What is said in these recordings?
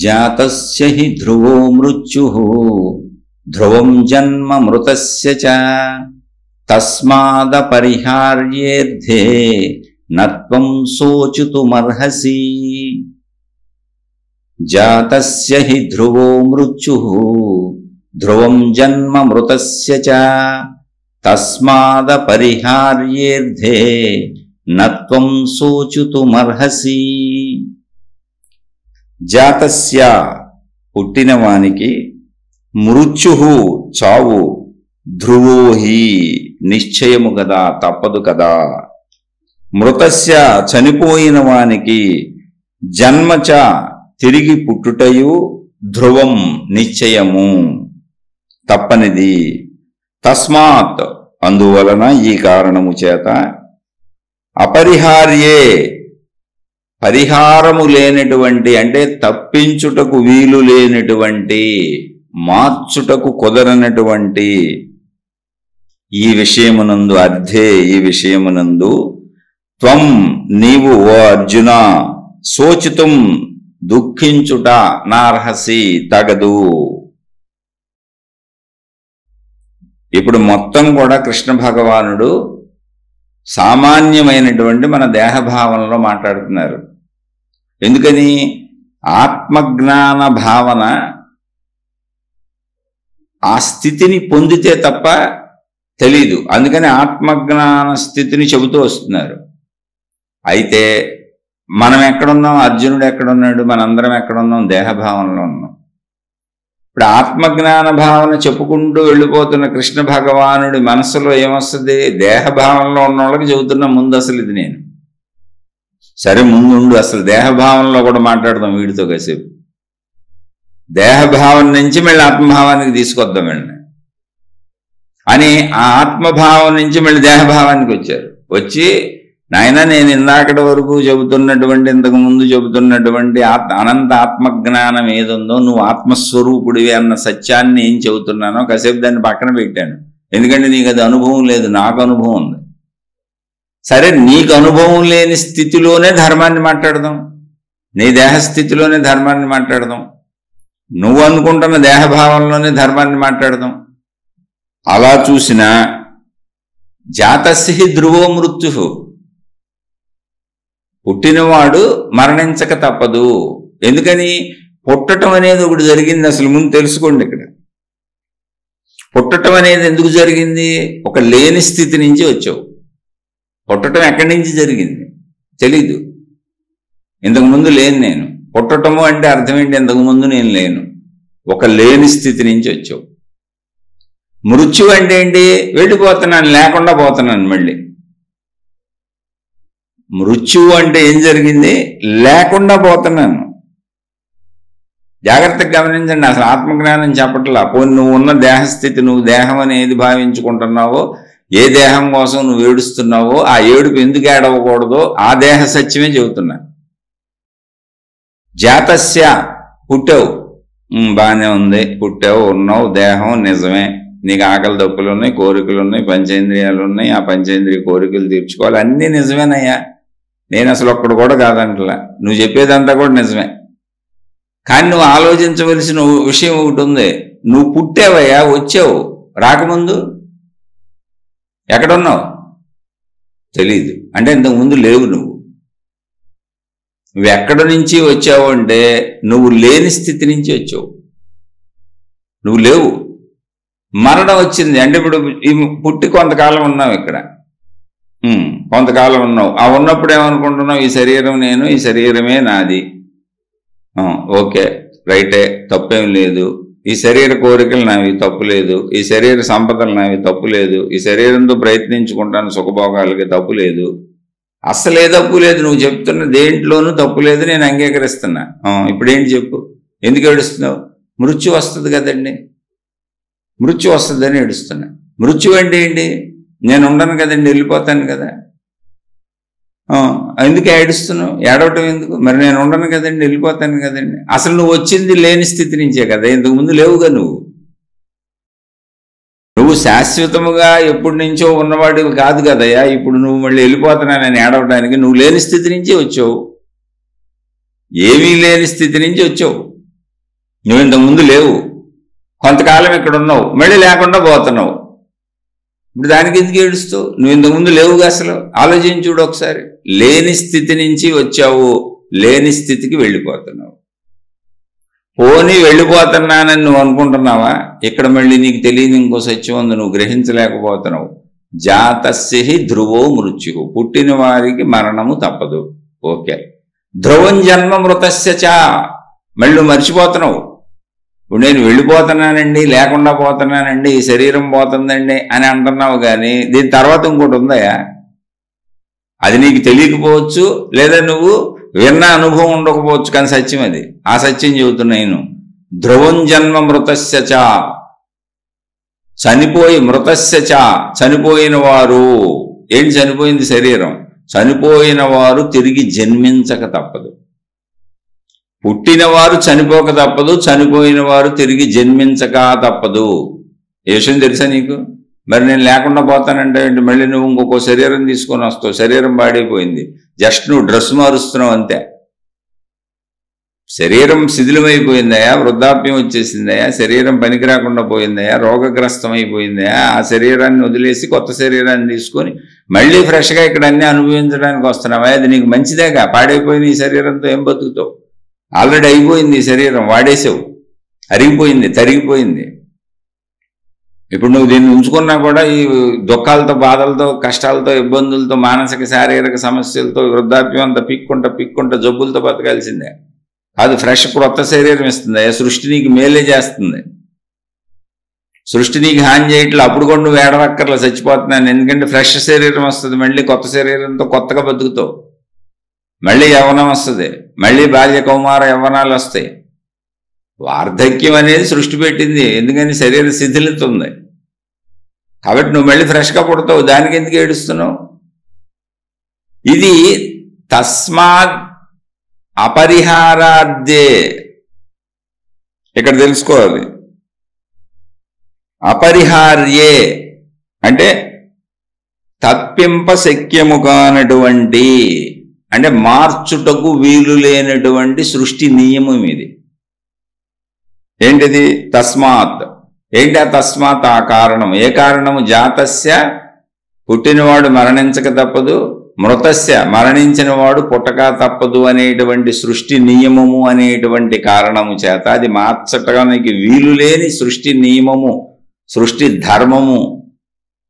జాతస్య హి ధ్రువో మృత్యుః ధ్రువం జన్మ మృతస్య చ తస్మాదపరిహార్యేర్థే నత్వం శోచితుమర్హసి. జాతస్య హి ధ్రువో మృత్యుః ధ్రువం జన్మ మృతస్య చ తస్మాదపరిహార్యేర్థే నత్వం శోచితుమర్హసి. జాతస్య పుట్టినవానికి, మృత్యుః చావు, ధ్రువో హి నిశ్చయము కదా, తప్పదు కదా, మృతస్య చనిపోయిన వానికి, జన్మచ తిరిగి పుట్టుటయు, ధ్రువం నిశ్చయము తప్పనిది. తస్మాత్ అందువలన, ఈ కారణము చేత, అపరిహార్యే పరిహారము లేనటువంటి, అంటే తప్పించుటకు వీలు లేనటువంటి, మార్చుటకు కుదరనటువంటి ఈ విషయమునందు, అర్థే ఈ విషయమునందు, త్వం నీవు ఓ అర్జున, శోచితుం దుఃఖించుట, నార్హసి తగదు. ఇప్పుడు మొత్తం కూడా కృష్ణ భగవానుడు సామాన్యమైనటువంటి మన దేహభావనలో మాట్లాడుతున్నారు. ఎందుకని? ఆత్మజ్ఞాన భావన ఆ స్థితిని పొందితే తప్ప తెలీదు. అందుకని ఆత్మజ్ఞాన స్థితిని చెబుతూ వస్తున్నారు. అయితే మనం ఎక్కడున్నాం? అర్జునుడు ఎక్కడున్నాడు? మనందరం ఎక్కడున్నాం? దేహభావనలో ఉన్నాం. ఇప్పుడు ఆత్మజ్ఞాన భావన చెప్పుకుంటూ వెళ్ళిపోతున్న కృష్ణ భగవానుడి మనసులో ఏమొస్తుంది? దేహభావనలో ఉన్న వాళ్ళకి చెబుతున్నా ముందు అసలు ఇది నేను. సరే ముందు అసలు దేహభావనలో కూడా మాట్లాడదాం వీడితో కాసేపు. దేహభావన నుంచి మళ్ళీ ఆత్మభావానికి తీసుకొద్దాం వెళ్ళి అని ఆ ఆత్మభావం నుంచి మళ్ళీ దేహభావానికి వచ్చారు. వచ్చి నాయన నేను ఇందాకటి వరకు చెబుతున్నటువంటి, ఇంతకు ముందు చెబుతున్నటువంటి అనంత ఆత్మజ్ఞానం ఏదుందో, నువ్వు ఆత్మస్వరూపుడివి అన్న సత్యాన్ని ఏం చెబుతున్నానో కాసేపు దాన్ని పక్కన పెట్టాను. ఎందుకంటే నీకు అది అనుభవం లేదు, నాకు అనుభవం ఉంది. సరే నీకు అనుభవం లేని స్థితిలోనే ధర్మాన్ని మాట్లాడదాం, నీ దేహస్థితిలోనే ధర్మాన్ని మాట్లాడదాం, నువ్వు అనుకుంటున్న దేహభావంలోనే ధర్మాన్ని మాట్లాడదాం. అలా చూసినా జాతస్య ధ్రువో మృత్యుః, పుట్టినవాడు మరణించక తప్పదు. ఎందుకని? పుట్టటం అనేది ఒకటి జరిగింది. అసలు ముందు తెలుసుకోండి. ఇక్కడ పుట్టటం అనేది ఎందుకు జరిగింది? ఒక లేని స్థితి నుంచి వచ్చావు. పుట్టటం ఎక్కడి నుంచి జరిగింది తెలీదు. ఇంతకుముందు లేను నేను. పుట్టటము అంటే అర్థం ఏంటి? ఇంతకుముందు నేను లేను. ఒక లేని స్థితి నుంచి వచ్చావు. మృత్యు అంటే ఏంటి? వెళ్ళిపోతున్నాను, లేకుండా పోతున్నాను మళ్ళీ. మృత్యువు అంటే ఏం జరిగింది? లేకుండా పోతున్నాను. జాగ్రత్తగా గమనించండి. అసలు ఆత్మజ్ఞానం చెప్పట్లా. పోనీ నువ్వు ఉన్న దేహస్థితి, నువ్వు దేహం అని ఏది భావించుకుంటున్నావో, ఏ దేహం కోసం నువ్వు ఏడుస్తున్నావో, ఆ ఏడుపు ఎందుకు ఏడవకూడదో ఆ దేహ సత్యమే చెబుతున్నా. జాతస్య పుట్టావు, బాగానే ఉంది, పుట్టావు, ఉన్నావు, దేహం నిజమే, నీకు ఆకలి దప్పులు ఉన్నాయి, కోరికలు ఉన్నాయి, పంచేంద్రియాలు ఉన్నాయి, ఆ పంచేంద్రియ కోరికలు తీర్చుకోవాలి, అన్నీ నిజమేనయ్యా. నేను అసలు ఒక్కడు కూడా కాదంటలా, నువ్వు చెప్పేదంతా కూడా నిజమే. కానీ నువ్వు ఆలోచించవలసిన విషయం ఒకటి ఉంది. నువ్వు పుట్టావయ్యా, వచ్చావు. రాకముందు ఎక్కడున్నావు తెలీదు. అంటే ఇంతకుముందు లేవు. నువ్వు ఎక్కడి నుంచి వచ్చావు అంటే నువ్వు లేని స్థితి నుంచి వచ్చావు. నువ్వు లేవు. మరణం వచ్చింది అంటే ఇప్పుడు ఈ పుట్టి కొంతకాలం ఉన్నావు ఇక్కడ, కొంతకాలం ఉన్నావు. ఆ ఉన్నప్పుడు ఏమనుకుంటున్నావు? ఈ శరీరం నేను, ఈ శరీరమే నాది. ఓకే, రైటే, తప్పేం లేదు. ఈ శరీర కోరికలు నావి, తప్పు లేదు. ఈ శరీర సంపదలు నావి, తప్పు లేదు. ఈ శరీరంతో ప్రయత్నించుకుంటాను సుఖభోగాలకి, తప్పు లేదు. అస్సలే తప్పు లేదు. నువ్వు చెప్తున్న దేంట్లోనూ తప్పు లేదు, నేను అంగీకరిస్తున్నా. ఇప్పుడేంటి చెప్పు? ఎందుకు ఏడుస్తున్నావు? మృత్యు వస్తుంది కదండి, మృత్యు వస్తుందని ఏడుస్తున్నా. మృత్యు అంటే ఏంటి? నేను ఉండను కదండి, వెళ్ళిపోతాను కదా. ఎందుకు ఏడుస్తున్నావు? ఏడవటం ఎందుకు? మరి నేను ఉండను కదండి, వెళ్ళిపోతాను కదండి. అసలు నువ్వు వచ్చింది లేని స్థితి నుంచే కదా, ఇంతకుముందు లేవుగా. నువ్వు శాశ్వతముగా ఎప్పటి నుంచో ఉన్నవాడివి కాదు కదయ్యా. ఇప్పుడు నువ్వు మళ్ళీ వెళ్ళిపోతున్నానని ఏడవడానికి నువ్వు లేని స్థితి నుంచి వచ్చావు, ఏమీ లేని స్థితి నుంచి వచ్చావు. నువ్వు ఇంతకుముందు లేవు, కొంతకాలం ఇక్కడ ఉన్నావు, మళ్ళీ లేకుండా పోతున్నావు. ఇప్పుడు దానికి ఎందుకు ఏడుస్తావు? నువ్వు ఇంతకుముందు లేవుగా, అసలు ఆలోచించుడు ఒకసారి. లేని స్థితి నుంచి వచ్చావు, లేని స్థితికి వెళ్ళిపోతున్నావు. పోనీ వెళ్ళిపోతున్నానని నువ్వు అనుకుంటున్నావా? ఇక్కడ మళ్ళీ నీకు తెలియని ఇంకో సత్యం ఉంది, నువ్వు గ్రహించలేకపోతున్నావు. జాతస్య ధ్రువో మృత్యు, పుట్టిన వారికి మరణము తప్పదు. ఓకే. ధ్రువం జన్మ మృతస్య చ, మళ్ళీ నువ్వు మర్చిపోతున్నావు. ఇప్పుడు నేను వెళ్ళిపోతున్నానండి, లేకుండా పోతున్నానండి, ఈ శరీరం పోతుందండి అని అంటున్నావు, కానీ దీని తర్వాత ఇంకోటి ఉందయా? అది నీకు తెలియకపోవచ్చు, లేదా నువ్వు విన్న అనుభవం ఉండకపోవచ్చు, కానీ సత్యం అది. ఆ సత్యం చెబుతున్నా నేను. ధ్రువం జన్మ మృతస్య చ, చనిపోయి మృతస్య చ, చనిపోయిన వారు. ఏంటి చనిపోయింది? శరీరం. చనిపోయిన వారు తిరిగి జన్మించక తప్పదు. పుట్టినవారు చనిపోక తప్పదు, చనిపోయిన వారు తిరిగి జన్మించక తప్పదు. ఏ విషయం తెలుసా నీకు? మరి నేను లేకుండా పోతానంటే మళ్ళీ నువ్వు ఇంకొక శరీరం తీసుకొని వస్తావు. శరీరం పాడైపోయింది, జస్ట్ నువ్వు డ్రెస్ మారుస్తున్నావు అంతే. శరీరం శిథిలమైపోయిందయా, వృద్ధాప్యం వచ్చేసిందయా, శరీరం పనికి రాకుండా పోయిందయా, రోగగ్రస్తం అయిపోయిందయా. ఆ శరీరాన్ని వదిలేసి కొత్త శరీరాన్ని తీసుకొని మళ్ళీ ఫ్రెష్గా ఇక్కడ అన్ని అనుభవించడానికి వస్తున్నావా? అది నీకు మంచిదేగా? పాడైపోయిన ఈ శరీరంతో ఏం బతుకుతావు? ఆల్రెడీ అయిపోయింది ఈ శరీరం, వాడేసావు, అరిగిపోయింది, తరిగిపోయింది. ఇప్పుడు నువ్వు దీన్ని ఉంచుకున్నా కూడా ఈ దుఃఖాలతో, బాధలతో, కష్టాలతో, ఇబ్బందులతో, మానసిక శారీరక సమస్యలతో, వృద్ధాప్యం అంతా పిక్కుంటా జబ్బులతో బతకాల్సిందే. అది ఫ్రెష్ కొత్త శరీరం ఇస్తుంది. సృష్టి నీకు మేలే చేస్తుంది. సృష్టి నీకు హాని చేయట్లే. అప్పుడు కూడా నువ్వు ఏడవక్కర్లా చచ్చిపోతున్నాను, ఎందుకంటే ఫ్రెష్ శరీరం వస్తుంది. మళ్ళీ కొత్త శరీరంతో కొత్తగా బతుకుతావు. మళ్ళీ యవ్వనం వస్తుంది, మళ్ళీ బాల్య కౌమార యవ్వనాలు వస్తాయి. వార్ధక్యం అనేది సృష్టి పెట్టింది, ఎందుకని శరీర శిథిలత ఉంది కాబట్టి నువ్వు మళ్ళీ ఫ్రెష్గా పుడతావు. దానికి ఎందుకు ఏడుస్తున్నావు? ఇది తస్మాత్ అపరిహారాద్యే. ఇక్కడ తెలుసుకోవాలి. అపరిహార్యే అంటే తప్పింప శక్యము కానటువంటి, అంటే మార్చుటకు వీలు లేనటువంటి సృష్టి నియమం ఇది. ఏంటిది? తస్మాత్. ఏంటి ఆ తస్మాత్? ఆ కారణం. ఏ కారణము? జాతస్య, పుట్టినవాడు మరణించక తప్పదు, మృతస్య, మరణించిన వాడు పుట్టక తప్పదు అనేటువంటి సృష్టి నియమము అనేటువంటి కారణము చేత అది మార్చటానికి వీలు లేని సృష్టి నియమము, సృష్టి ధర్మము.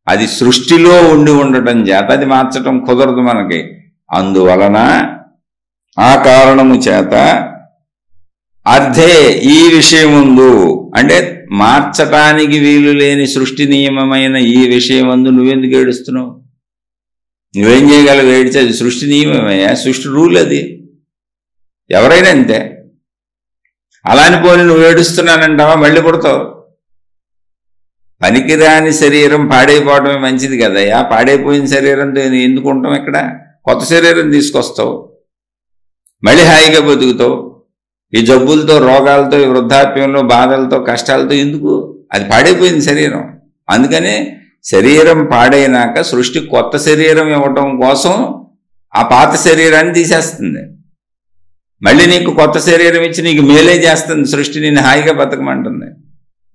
అది సృష్టిలో ఉండి ఉండటం చేత అది మార్చటం కుదరదు మనకి. అందువలన ఆ కారణము చేత అర్థే, ఈ విషయముందు, అంటే మార్చటానికి వీలు లేని సృష్టి నియమమైన ఈ విషయమందు నువ్వెందుకు ఏడుస్తున్నావు? నువ్వేం చేయగలవు ఏడితే? అది సృష్టి నియమమయ్యా, సృష్టి రూల్ అది. ఎవరైనా అంతే. అలాని పోని నువ్వు ఏడుస్తున్నానంటావా? మళ్ళీ పుడతావు. పనికిరాని శరీరం పాడైపోవడమే మంచిది కదయ్యా. పాడైపోయిన శరీరంతో ఎందుకు ఉంటాం? ఇక్కడ కొత్త శరీరం తీసుకొస్తావు, మళ్ళీ హాయిగా బతుకుతావు. ఈ జబ్బులతో, రోగాలతో, ఈ వృద్ధాప్యంలో, బాధలతో, కష్టాలతో ఎందుకు? అది పాడైపోయింది శరీరం. అందుకనే శరీరం పాడైనాక సృష్టి కొత్త శరీరం ఇవ్వటం కోసం ఆ పాత శరీరాన్ని తీసేస్తుంది. మళ్ళీ నీకు కొత్త శరీరం ఇచ్చి నీకు మేలే చేస్తుంది. సృష్టి నిన్ను హాయిగా బతకమంటుంది.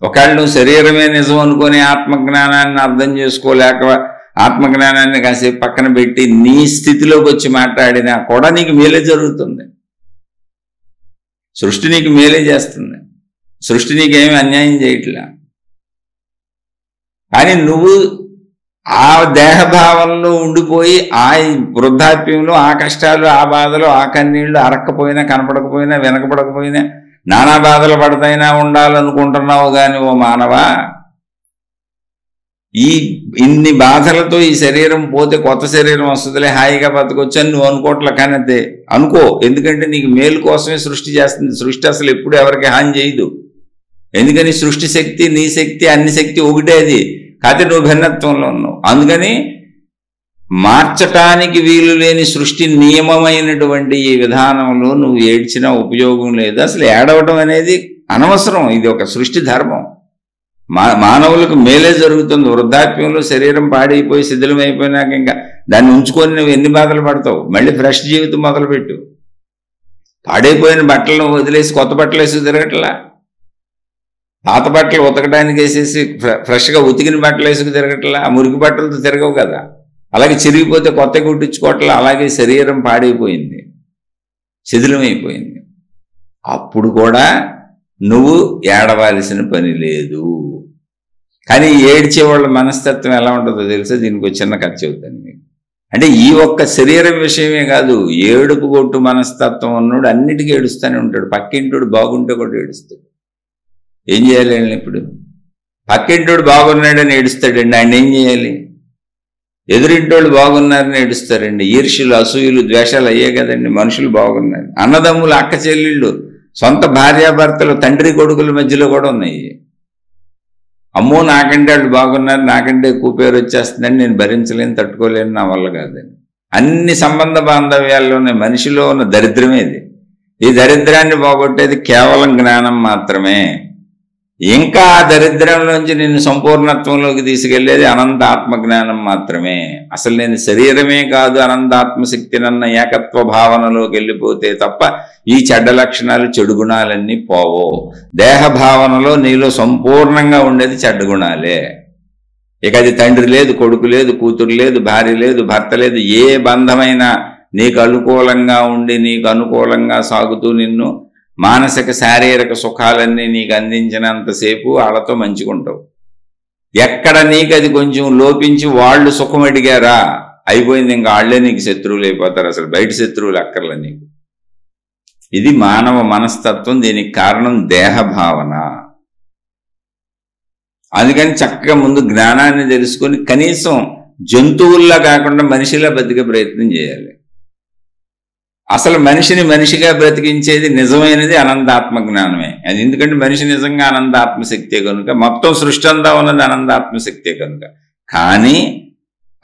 ఒకవేళ నువ్వు శరీరమే నిజం అనుకొని ఆత్మజ్ఞానాన్ని అర్థం చేసుకోలేక ఆత్మజ్ఞానాన్ని కాసేపు పక్కన పెట్టి నీ స్థితిలోకి వచ్చి మాట్లాడినా కూడా నీకు మేలే జరుగుతుంది. సృష్టి నీకు మేలే చేస్తుంది. సృష్టి నీకేమీ అన్యాయం చేయట్లా. కానీ నువ్వు ఆ దేహభావంలో ఉండిపోయి ఆ వృద్ధాప్యంలో ఆ కష్టాలు, ఆ బాధలు, ఆ కన్నీళ్లు అరక్కపోయినా, కనపడకపోయినా, వెనకపడకపోయినా, నానా బాధలు పడతాయినా ఉండాలనుకుంటున్నావు. కానీ ఓ మానవా, ఇన్ని బాధలతో ఈ శరీరం పోతే కొత్త శరీరం వస్తుందిలే, హాయిగా బతకొచ్చు అని నువ్వు అనుకోవట్లే. కానీ అదే అనుకో, ఎందుకంటే నీకు మేలు కోసమే సృష్టి చేస్తుంది. సృష్టి అసలు ఎప్పుడు ఎవరికి హాని చేయదు. ఎందుకని? సృష్టి శక్తి, నీ శక్తి, అన్ని శక్తి ఒకటే. అది కాకపోతే నువ్వు భిన్నత్వంలో ఉన్నావు. అందుకని మార్చటానికి వీలు లేని సృష్టి నియమమైనటువంటి ఈ విధానంలో నువ్వు ఏడ్చినా ఉపయోగం లేదు. అసలు ఏడవటం అనేది అనవసరం. ఇది ఒక సృష్టి ధర్మం. మానవులకు మేలే జరుగుతుంది. వృద్ధాప్యంలో శరీరం పాడైపోయి శిథిలమైపోయినాక ఇంకా దాన్ని ఉంచుకొని నువ్వు ఎన్ని బాధలు పడతావు? మళ్ళీ ఫ్రెష్ జీవితం మొదలుపెట్టు. పాడైపోయిన బట్టలను వదిలేసి కొత్త బట్టలు వేసి తిరగట్లా. పాత బట్టలు ఉతకడానికి వేసేసి ఫ్రెష్గా ఉతికిన బట్టలు వేసుకు తిరగట్లా, ఆ మురికి బట్టలతో తిరగవు కదా. అలాగే చిరిగిపోతే కొత్త కుట్టించుకోవట్లా. అలాగే శరీరం పాడైపోయింది, శిథిలమైపోయింది. అప్పుడు కూడా నువ్వు ఏడవాల్సిన పని లేదు. కానీ ఏడ్చే వాళ్ళ మనస్తత్వం ఎలా ఉంటుందో తెలుసా? దీనికి ఒక చిన్న కథ చెబుతాను మీకు. అంటే ఈ ఒక్క శరీరం విషయమే కాదు, ఏడుపు కొట్టు మనస్తత్వం ఉన్నోడు అన్నిటికీ ఏడుస్తూనే ఉంటాడు. పక్కింటోడు బాగుంటే కూడా ఏడుస్తాడు. ఏం చేయాలి ఇప్పుడు? పక్కింటోడు బాగున్నాడని ఏడుస్తాడండి, ఆయన ఏం చేయాలి? ఎదురింటోళ్ళు బాగున్నారని ఏడుస్తారండి. ఈర్ష్యులు, అసూయులు, ద్వేషాలు అయ్యే కదండి మనుషులు బాగున్నారు. అన్నదమ్ములు, అక్క చెల్లెళ్ళు, సొంత భార్యాభర్తలు, తండ్రి కొడుకుల మధ్యలో కూడా ఉన్నాయి. అమ్మో నాకంటే వాళ్ళు బాగున్నారు, నాకంటే ఎక్కువ పేరు వచ్చేస్తుందని నేను భరించలేను, తట్టుకోలేను, నా వల్ల కాదని. అన్ని సంబంధ బాంధవ్యాల్లోనే మనిషిలో ఉన్న దరిద్రమే ఇది. ఈ దరిద్రాన్ని పోగొట్టేది కేవలం జ్ఞానం మాత్రమే. ఇంకా ఆ దరిద్రంలోంచి నిన్ను సంపూర్ణత్వంలోకి తీసుకెళ్లేది అనంత ఆత్మజ్ఞానం మాత్రమే. అసలు నేను శరీరమే కాదు అనంతాత్మశక్తినన్న ఏకత్వ భావనలోకి వెళ్ళిపోతే తప్ప ఈ చెడ్డ లక్షణాలు, చెడు గుణాలన్నీ పోవో. దేహ భావనలో నీలో సంపూర్ణంగా ఉండేది చెడ్డ గుణాలే. ఇక అది తండ్రి లేదు, కొడుకు లేదు, కూతురు లేదు, భార్య లేదు, భర్త లేదు. ఏ బంధమైనా నీకు అనుకూలంగా ఉండి నీకు అనుకూలంగా సాగుతూ నిన్ను మానసిక శారీరక సుఖాలన్నీ నీకు అందించినంతసేపు వాళ్ళతో మంచిగుంటావు. ఎక్కడ నీకు అది కొంచెం లోపించి వాళ్ళు సుఖం అడిగారా, అయిపోయింది, ఇంకా వాళ్లే నీకు శత్రువులు అయిపోతారు. అసలు బయట శత్రువులు అక్కర్లే నీకు. ఇది మానవ మనస్తత్వం. దీనికి కారణం దేహ భావన. అందుకని చక్కగా ముందు జ్ఞానాన్ని తెలుసుకొని కనీసం జంతువుల్లా కాకుండా మనిషిలా బతికే ప్రయత్నం చేయాలి. అసలు మనిషిని మనిషిగా బ్రతికించేది నిజమైనది అనంతాత్మజ్ఞానమే. అది ఎందుకంటే మనిషి నిజంగా అనంతాత్మశక్తే కనుక, మొత్తం సృష్టి అంతా ఉన్నది అనంతాత్మశక్తే కనుక. కానీ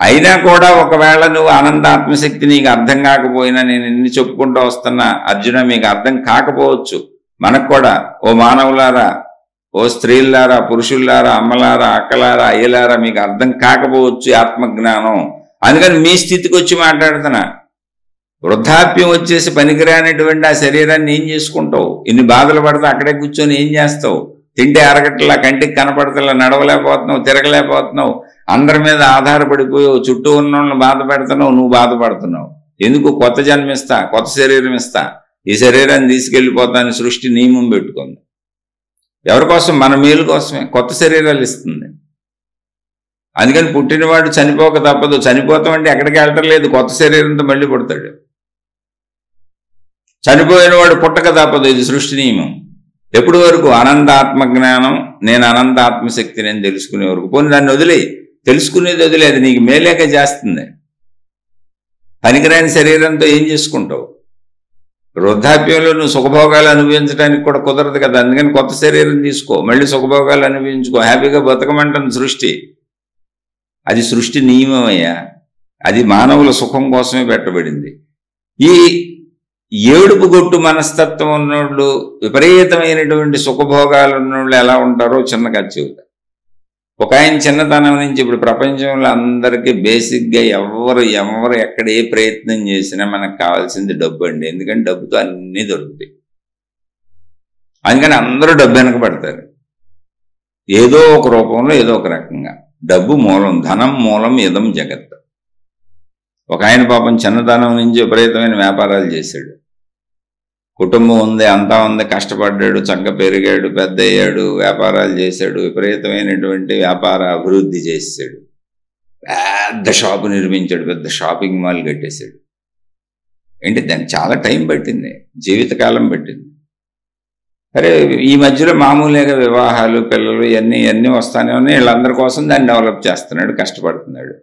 అయినా కూడా ఒకవేళ నువ్వు అనంతాత్మశక్తి నీకు అర్థం కాకపోయినా, నేను ఎన్ని చెప్పుకుంటూ వస్తున్నా అర్జున మీకు అర్థం కాకపోవచ్చు. మనకు కూడా ఓ మానవులారా, ఓ స్త్రీలారా, పురుషుల్లారా, అమ్మలారా, అక్కలారా, అయ్యలారా, మీకు అర్థం కాకపోవచ్చు ఆత్మజ్ఞానం. అందుకని మీ స్థితికి వచ్చి మాట్లాడుతున్నా. వృద్ధాప్యం వచ్చేసి పనికిరానటువంటి ఆ శరీరాన్ని ఏం చేసుకుంటావు? ఇన్ని బాధలు పడితే అక్కడే కూర్చొని ఏం చేస్తావు? తింటే అరగట్లా, కంటికి కనపడతలా, నడవలేకపోతున్నావు, తిరగలేకపోతున్నావు, అందరి మీద ఆధారపడిపోయావు, చుట్టూ ఉన్న వాళ్ళని బాధ పెడుతున్నావు, నువ్వు బాధపడుతున్నావు. ఎందుకు? కొత్త జన్మిస్తా, కొత్త శరీరం ఇస్తా, ఈ శరీరాన్ని తీసుకెళ్ళిపోతాను సృష్టి నియమం పెట్టుకుంది. ఎవరి కోసం? మన మేలు కోసమే కొత్త శరీరాలు ఇస్తుంది. అందుకని పుట్టినవాడు చనిపోక తప్పదు. చనిపోతామంటే ఎక్కడికి వెళ్ళటం లేదు, కొత్త శరీరంతో మళ్ళీ పుడతాడు. చనిపోయిన వాడు పుట్టక తప్పదు, ఇది సృష్టి నియమం. ఎప్పటి వరకు? అనంత ఆత్మజ్ఞానం, నేను అనంత ఆత్మశక్తిని అని తెలుసుకునే వరకు. పోనీ దాన్ని వదిలే, తెలుసుకునేది వదిలే, అది నీకు మేలేక చేస్తుంది. పనికిరాని శరీరంతో ఏం చేసుకుంటావు? వృద్ధాప్యంలో నువ్వు సుఖభోగాలు అనుభవించడానికి కూడా కుదరదు కదా. అందుకని కొత్త శరీరం తీసుకో, మళ్ళీ సుఖభోగాలు అనుభవించుకో, హ్యాపీగా బతకమంటుంది సృష్టి. అది సృష్టి నియమమయ్యా. అది మానవుల సుఖం కోసమే పెట్టబడింది. ఈ ఏడుపు గొట్టు మనస్తత్వం ఉన్నోళ్ళు, విపరీతమైనటువంటి సుఖభోగాలు ఉన్నోళ్ళు ఎలా ఉంటారో చిన్న కథ చెబుతా. ఒక ఆయన చిన్నతనం నుంచి ఇప్పుడు ప్రపంచంలో అందరికీ బేసిక్గా ఎవరు ఎక్కడ ఏ ప్రయత్నం చేసినా మనకు కావాల్సింది డబ్బు అండి. ఎందుకంటే డబ్బుతో అన్నీ దొరుకుతాయి. అందుకని అందరూ డబ్బు వెనక పడతారు, ఏదో ఒక రూపంలో, ఏదో ఒక రకంగా. డబ్బు మూలం, ధనం మూలం ఇదం జగత్. ఒక ఆయన పాపం చిన్నతనం నుంచి విపరీతమైన వ్యాపారాలు చేశాడు. కుటుంబం ఉంది, అంతా ఉంది, కష్టపడ్డాడు, చక్కగా పెరిగాడు, పెద్ద అయ్యాడు, వ్యాపారాలు చేశాడు, విపరీతమైనటువంటి వ్యాపార అభివృద్ధి చేశాడు, పెద్ద షాపు నిర్మించాడు, పెద్ద షాపింగ్ మాల్ కట్టేశాడు. ఏంటి, దానికి చాలా టైం పట్టింది, జీవితకాలం పట్టింది. సరే, ఈ మధ్యలో మామూలుగా వివాహాలు, పిల్లలు ఇవన్నీ వస్తానే ఉన్నాయి. వీళ్ళందరి కోసం దాన్ని డెవలప్ చేస్తున్నాడు, కష్టపడుతున్నాడు.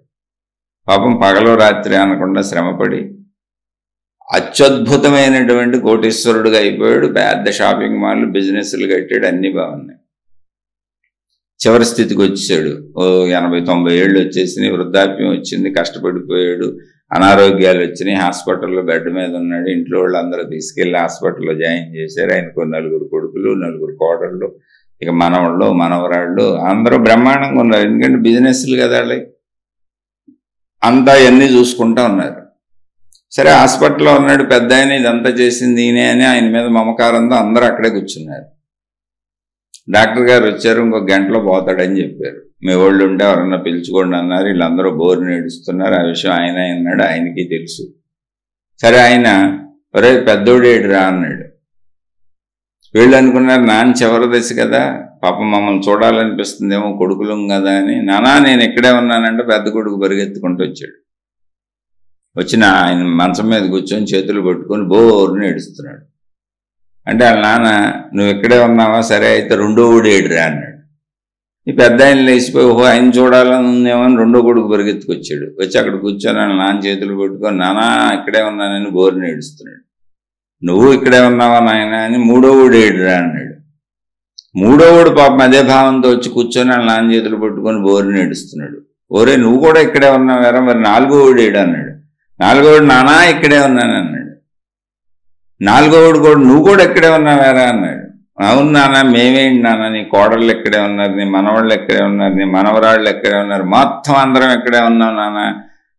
పాపం పగలు రాత్రి అనకుండా శ్రమపడి అత్యద్భుతమైనటువంటి కోటీశ్వరుడుగా అయిపోయాడు. పెద్ద షాపింగ్ మాల్, బిజినెస్లు కట్టాడు, అన్నీ బాగున్నాయి. చివరి స్థితికి వచ్చాడు. 80-90 ఏళ్ళు వచ్చేసి వృద్ధాప్యం వచ్చింది, కష్టపడిపోయాడు, అనారోగ్యాలు వచ్చినాయి, హాస్పిటల్లో బెడ్ మీద ఉన్నాడు. ఇంట్లో వాళ్ళు అందరూ తీసుకెళ్లి హాస్పిటల్లో జాయిన్ చేశారు. ఆయనకు 4 కొడుకులు, 4 కోడళ్ళు, ఇక మనవాళ్ళు, మనవరాళ్ళు, అందరూ బ్రహ్మాండంగా ఉన్నారు. ఎందుకంటే బిజినెస్లు కదా, అంతా ఇవన్నీ చూసుకుంటా ఉన్నారు. సరే, హాస్పిటల్లో ఉన్నాడు పెద్ద ఆయన, ఇదంతా చేసింది ఈయనే అని ఆయన మీద మమకారంతో అందరూ అక్కడే కూర్చున్నారు. డాక్టర్ గారు వచ్చారు, ఇంకొక గంటలో పోతాడని చెప్పారు. మీ వాళ్ళు ఉంటే ఎవరన్నా పిలుచుకోండి అన్నారు. వీళ్ళందరూ బోరు నేడుస్తున్నారు. ఆ విషయం ఆయన అన్నాడు, ఆయనకి తెలుసు. సరే ఆయన ఒరే పెద్దోడేడురా అన్నాడు. వీళ్ళు అనుకున్నారు నాన్న చివరి దశ కదా, పాపం మమ్మల్ని చూడాలనిపిస్తుందేమో కొడుకులం కదా అని. నానా నేను ఇక్కడే ఉన్నానంటే పెద్ద కొడుకు పరిగెత్తుకుంటూ వచ్చాడు. వచ్చిన ఆయన మంచం మీద కూర్చొని చేతులు పట్టుకొని బోరుని ఏడుస్తున్నాడు. అంటే వాళ్ళ నాన్న నువ్వు ఇక్కడే ఉన్నావా, సరే అయితే రెండో ఊడు ఏడురా అన్నాడు. ఈ పెద్ద ఆయన లేచిపోయి ఓహో ఆయన చూడాలని ఉందేమో అని రెండో కొడుకు పరిగెత్తుకొచ్చాడు. వచ్చి అక్కడ కూర్చొని వాళ్ళ నాన్న చేతులు పట్టుకొని నానా ఇక్కడే ఉన్నానని బోరుని ఏడుస్తున్నాడు. నువ్వు ఇక్కడే ఉన్నావా నాయన అని మూడో ఊడు ఏడురా అన్నాడు. మూడో ఊడు పాపం అదే భావంతో వచ్చి కూర్చొని వాళ్ళ నాన్న చేతులు పట్టుకొని బోరుని ఏడుస్తున్నాడు. ఓరే నువ్వు కూడా ఇక్కడే ఉన్నావారా, మరి నాలుగో ఊడు ఏడు అన్నాడు. నాలుగో ఊడు నానా ఇక్కడే ఉన్నాను అన్నాడు. నాలుగో ఊడు కూడా నువ్వు కూడా ఇక్కడే ఉన్నావారా అన్నాడు. అవును నాన్న మేమేంటి నాన్న, నీ కోడళ్ళు ఎక్కడే ఉన్నారు, నీ మనవాళ్ళు ఎక్కడే ఉన్నారు, నీ మనవరాళ్ళు ఎక్కడే ఉన్నారు, మొత్తం అందరం ఎక్కడే ఉన్నాం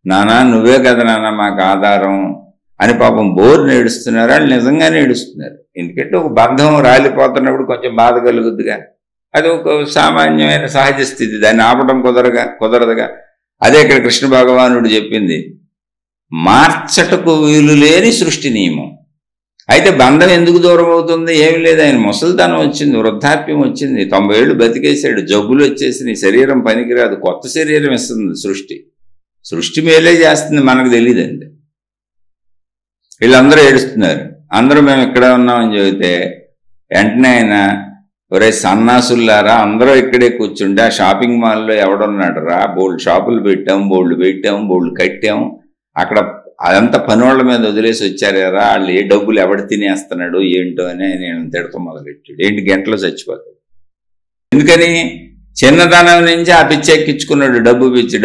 నానా నువ్వే కదా నాన్న మాకు ఆధారం అని పాపం బోరు నేడుస్తున్నారు. వాళ్ళు నిజంగానే ఏడుస్తున్నారు. ఎందుకంటే ఒక బంధం రాలిపోతున్నప్పుడు కొంచెం బాధ కలుగుద్దిగా, అది ఒక సామాన్యమైన సహజ స్థితి, దాన్ని ఆపడం కుదరదుగా. అదే ఇక్కడ కృష్ణ భగవానుడు చెప్పింది, మార్చటకు వీలు లేని సృష్టి నియమం. అయితే బంధం ఎందుకు దూరం అవుతుంది, ఏమి లేదు, ఆయన ముసలితనం వచ్చింది, వృద్ధాప్యం వచ్చింది, 90 ఏళ్ళు బతికేశాడు, జబ్బులు వచ్చేసి శరీరం పనికిరాదు, కొత్త శరీరం ఇస్తుంది సృష్టి మేలే చేస్తుంది, మనకు తెలియదండి. వీళ్ళందరూ ఏడుస్తున్నారు. అందరూ మేము ఇక్కడే ఉన్నామని చెబితే వెంటనే ఆయన ఒరే సన్నాసుల్లారా అందరూ ఇక్కడే కూర్చుంటే ఆ షాపింగ్ మాల్లో ఎవడున్నాడు రా, బోల్డ్ షాపులు పెట్టాం, బోల్డ్ కట్టాం, అక్కడ అదంతా పనివాళ్ళ మీద వదిలేసి వచ్చారా, వాళ్ళు ఏ డబ్బులు ఎవడు తినేస్తున్నాడు ఏంటో అని నేను తిడతా మొదలెట్టాడు. ఏంటి గంటలో చచ్చిపోతాడు. ఎందుకని చిన్నతనం నుంచి ఆ పిచ్చి ఎక్కించుకున్నాడు, డబ్బు పిచ్చి.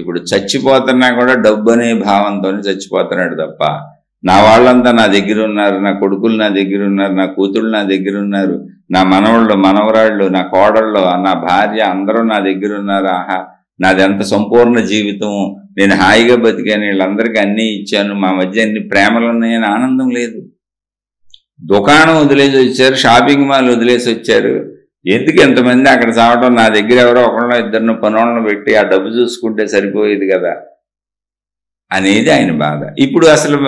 ఇప్పుడు చచ్చిపోతున్నా కూడా డబ్బు అనే భావంతోనే చచ్చిపోతున్నాడు తప్ప నా వాళ్ళంతా నా దగ్గర ఉన్నారు, నా కొడుకులు నా దగ్గర ఉన్నారు, నా కూతుళ్ళు నా దగ్గర ఉన్నారు, నా మనవళ్ళు మనవరాళ్ళు, నా కోడళ్ళు, నా భార్య అందరూ నా దగ్గర ఉన్నారు, ఆహా నాది ఎంత సంపూర్ణ జీవితం, నేను హాయిగా బతికాను, వీళ్ళందరికీ అన్నీ ఇచ్చాను, మా మధ్య అన్ని ప్రేమలు ఉన్నాయని ఆనందం లేదు. దుకాణం వదిలేసి వచ్చారు, షాపింగ్ మాల్ వదిలేసి వచ్చారు, ఎందుకు ఎంతమంది అక్కడ చావటం, నా దగ్గర ఎవరో ఒకళ్ళో ఇద్దరిని పనులను పెట్టి ఆ డబ్బు చూసుకుంటే సరిపోయేది కదా అనేది ఆయన బాధ. ఇప్పుడు అసలు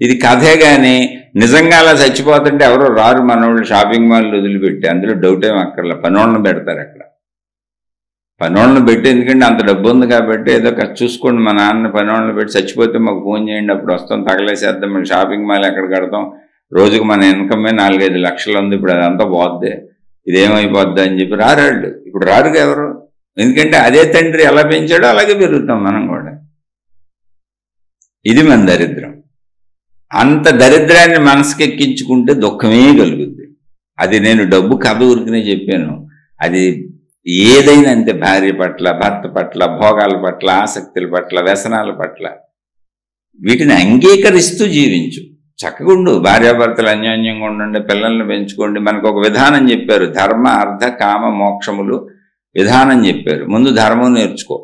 ఇది కథే కానీ నిజంగా అలా చచ్చిపోతుంటే ఎవరో రారు మనోళ్ళు షాపింగ్ మాల్ వదిలిపెట్టి, అందులో డౌట్ ఏం అక్కర్లా, పనులను పెడతారు అక్కడ, పనులను పెట్టి, ఎందుకంటే అంత డబ్బు ఉంది కాబట్టి ఏదో చూసుకోండి, మా నాన్న పనులను పెట్టి చచ్చిపోతే మాకు ఫోన్ చేయండి, అప్పుడు వస్తాం తగలేసేద్దాం, మళ్ళీ షాపింగ్ మాల్ ఎక్కడ కడతాం, రోజుకు మన ఇన్కమే 4-5 లక్షలు ఉంది, ఇప్పుడు అదంతా పోద్ది, ఇదేమైపోద్ది అని చెప్పి రారాళ్ళు. ఇప్పుడు రారుగా ఎవరు, ఎందుకంటే అదే తండ్రి ఎలా పెంచాడో అలాగే పెరుగుతాం మనం కూడా. ఇది మన దరిద్రం. అంత దరిద్రాన్ని మనసుకెక్కించుకుంటే దుఃఖమే కలుగుద్ది. అది నేను డబ్బు కథ ఊరికనే చెప్పాను, అది ఏదైనా అంతే, భార్య పట్ల, భర్త పట్ల, భోగాల పట్ల, ఆసక్తుల పట్ల, వ్యసనాల పట్ల, వీటిని అంగీకరిస్తూ జీవించు, చక్కగా ఉండు, భార్యాభర్తలు అన్యోన్యంగా ఉండండి, పిల్లల్ని పెంచుకోండి. మనకు ఒక విధానం చెప్పారు, ధర్మ అర్థ కామ మోక్షములు విధానం చెప్పారు. ముందు ధర్మం నేర్చుకో.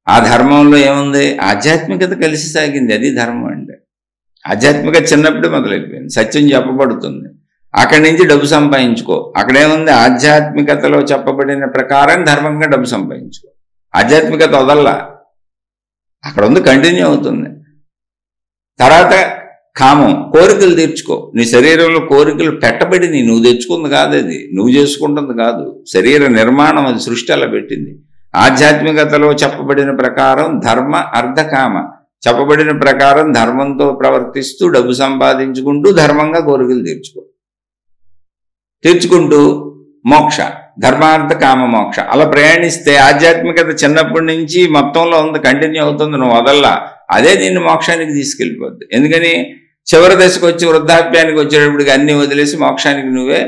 ఆ ధర్మంలో ఏముంది, ఆధ్యాత్మికత కలిసి సాగింది, అది ధర్మం అంటే. ఆధ్యాత్మికత చిన్నప్పుడే మొదలైపోయింది, సత్యం చెప్పబడుతుంది, అక్కడి నుంచి డబ్బు సంపాదించుకో. అక్కడేముంది, ఆధ్యాత్మికతలో చెప్పబడిన ప్రకారం ధర్మంగా డబ్బు సంపాదించుకో. ఆధ్యాత్మికత వదల్లా, అక్కడ ఉంది, కంటిన్యూ అవుతుంది. తర్వాత కామం, కోరికలు తీర్చుకో. నీ శరీరంలో కోరికలు పెట్టబడి నువ్వు తెచ్చుకుంది కాదు, అది నువ్వు చేసుకుంటుంది కాదు, శరీర నిర్మాణం, అది సృష్టి అలా పెట్టింది. ఆధ్యాత్మికతలో చెప్పబడిన ప్రకారం ధర్మ అర్థ కామ, చెప్పబడిన ప్రకారం ధర్మంతో ప్రవర్తిస్తూ డబ్బు సంపాదించుకుంటూ ధర్మంగా కోరికలు తీర్చుకుంటూ మోక్ష, ధర్మార్థ కామ మోక్ష అలా ప్రయాణిస్తే ఆధ్యాత్మికత చిన్నప్పటి నుంచి మొత్తంలో ఉంది, కంటిన్యూ అవుతుంది, నువ్వు వదల్లా, అదే నిన్ను మోక్షానికి తీసుకెళ్ళిపోద్ది. ఎందుకని చివరి దశకు వచ్చి వృద్ధాప్యానికి వచ్చేటప్పటికి అన్నీ వదిలేసి మోక్షానికి నువ్వే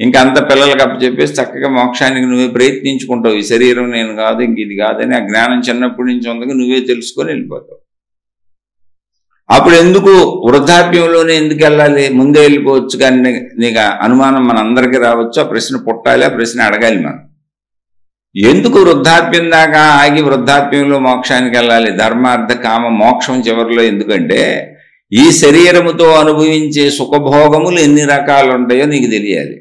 ఇంకా అంత పిల్లలకి అప్పచెప్పేసి చక్కగా మోక్షానికి నువ్వే ప్రయత్నించుకుంటావు. ఈ శరీరం నేను కాదు, ఇంక ఇది కాదని ఆ జ్ఞానం చిన్నప్పటి నుంచి ఉందని నువ్వే తెలుసుకొని వెళ్ళిపోతావు. అప్పుడు ఎందుకు వృద్ధాప్యంలోనే ఎందుకు వెళ్ళాలి, ముందే వెళ్ళిపోవచ్చు కానీ నీకు అనుమానం మన అందరికీ రావచ్చు. ఆ ప్రశ్న పుట్టాలి, ఆ ప్రశ్న అడగాలి మనం. ఎందుకు వృద్ధాప్యం దాకా ఆగి వృద్ధాప్యంలో మోక్షానికి వెళ్ళాలి, ధర్మార్థ కామ మోక్షం చివరిలో? ఎందుకంటే ఈ శరీరముతో అనుభవించే సుఖభోగములు ఎన్ని రకాలు ఉంటాయో నీకు తెలియాలి.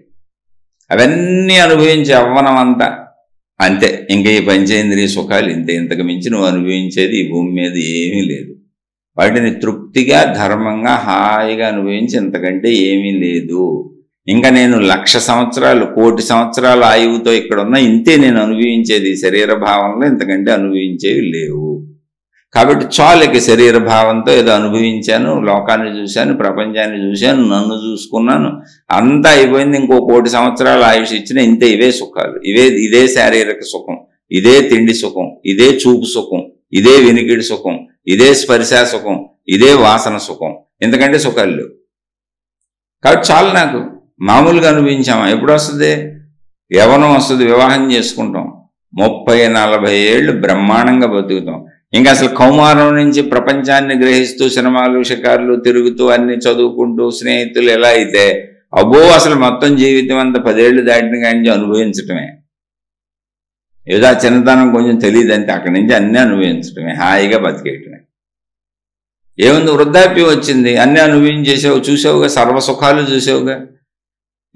అవన్నీ అనుభవించే యవ్వనం అంతా అంతే. ఇంకా ఈ పంచేంద్రియ సుఖాలు ఇంతే. ఇంతకు మించి నువ్వు అనుభవించేది ఈ భూమి మీద ఏమీ లేదు. వాటిని తృప్తిగా ధర్మంగా హాయిగా అనుభవించి ఇంతకంటే ఏమీ లేదు. ఇంకా నేను 1,00,000 సంవత్సరాలు 1,00,000 సంవత్సరాల ఆయువుతో ఇక్కడ ఉన్న ఇంతే నేను అనుభవించేది. శరీర భావంలో ఇంతకంటే అనుభవించేవి లేవు. కాబట్టి చాలుకి శరీర భావంతో ఏదో అనుభవించాను, లోకాన్ని చూశాను, ప్రపంచాన్ని చూశాను, నన్ను చూసుకున్నాను, అంతా అయిపోయింది. ఇంకో 1,00,000 సంవత్సరాల ఆయుష్ ఇచ్చిన ఇంతే. ఇవే సుఖాలు, ఇదే శారీరక సుఖం, ఇదే తిండి సుఖం, ఇదే చూపు సుఖం, ఇదే వినికిడి సుఖం, ఇదే స్పర్శ సుఖం, ఇదే వాసన సుఖం. ఎందుకంటే సుఖాలు లేవు. కాబట్టి చాలు నాకు. మామూలుగా అనుభవించామా? ఎప్పుడు వస్తుంది? యవ్వనం వస్తుంది, వివాహం చేసుకుంటాం, 30-40 ఏళ్ళు బ్రహ్మాండంగా బతుకుతాం. ఇంకా అసలు కౌమారం నుంచి ప్రపంచాన్ని గ్రహిస్తూ సినిమాలు షికార్లు తిరుగుతూ అన్ని చదువుకుంటూ స్నేహితులు ఎలా అయితే అబ్బో అసలు మొత్తం జీవితం అంతా 10 ఏళ్ళు దాటిన కానీ అనుభవించటమే. ఏదో ఆ చిన్నతనం కొంచెం తెలియదు అంతే. అక్కడి నుంచి అన్నీ అనుభవించటమే, హాయిగా బతికేయటమే. ఏముంది? వృద్ధాప్యం వచ్చింది, అన్నీ అనుభవించేసావు, చూసావుగా, సర్వసుఖాలు చూసావుగా,